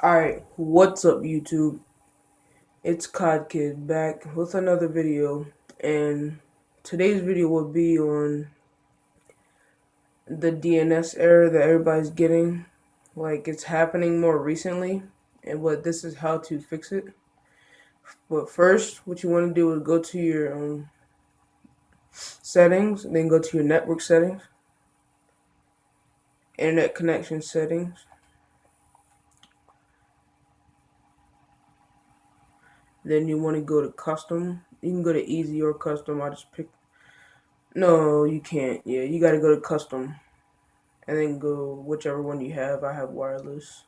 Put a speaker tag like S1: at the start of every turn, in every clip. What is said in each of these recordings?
S1: Alright, what's up YouTube? It's COD Kid back with another video, and today's video will be on the DNS error that everybody's getting. Like, it's happening more recently, and this is how to fix it. But first, what you want to do is go to your settings, then go to your network settings, internet connection settings. Then you want to go to custom. You can go to easy or custom. I just picked. No, you can't. Yeah, you got to go to custom and then go whichever one you have. I have wireless.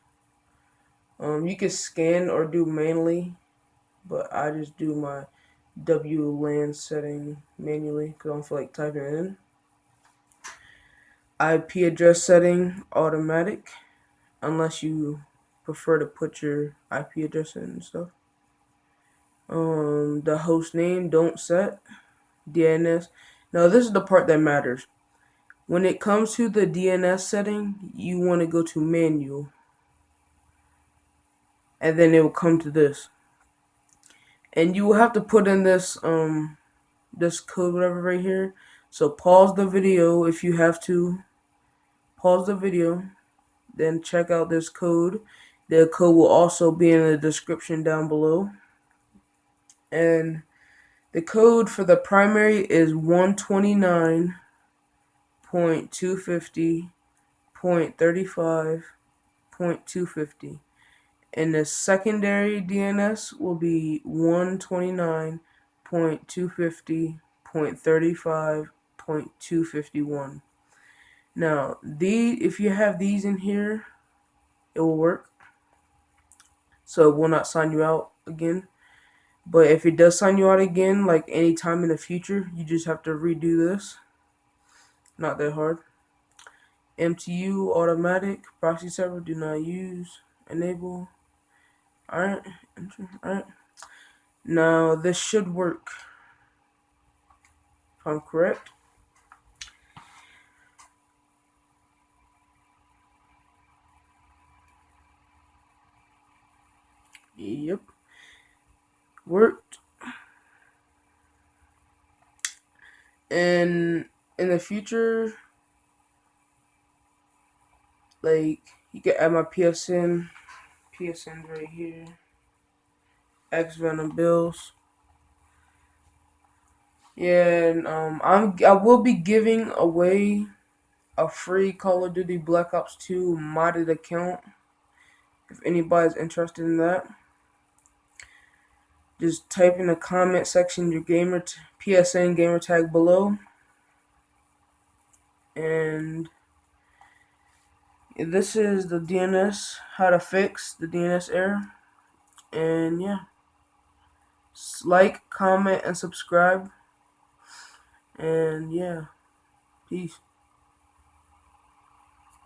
S1: You can scan or do manually, but I just do my WLAN setting manually because I don't feel like typing it in. IP address setting automatic, unless you prefer to put your IP address in and stuff. The host name don't set. DNS. Now this is the part that matters. When it comes to the DNS setting, you want to go to manual, and then it will come to this. And you will have to put in this code whatever right here. So pause the video if you have to. Pause the video, then check out this code. The code will also be in the description down below. And the code for the primary is 129.250.35.250. And the secondary DNS will be 129.250.35.251. Now, if you have these in here, it will work. So it will not sign you out again. But if it does sign you out again, like any time in the future, you just have to redo this. Not that hard. MTU automatic proxy server do not use. Enable. Alright. Alright. Now this should work. If I'm correct. Yep. Worked. And in the future, like, you can add my PSNs right here. X Venom bills. Yeah, and I will be giving away a free Call of Duty Black Ops 2 modded account. If anybody's interested in that, just type in the comment section your PSN gamer tag below, and this is the DNS, how to fix the DNS error. And yeah, like, comment, and subscribe. And yeah, peace.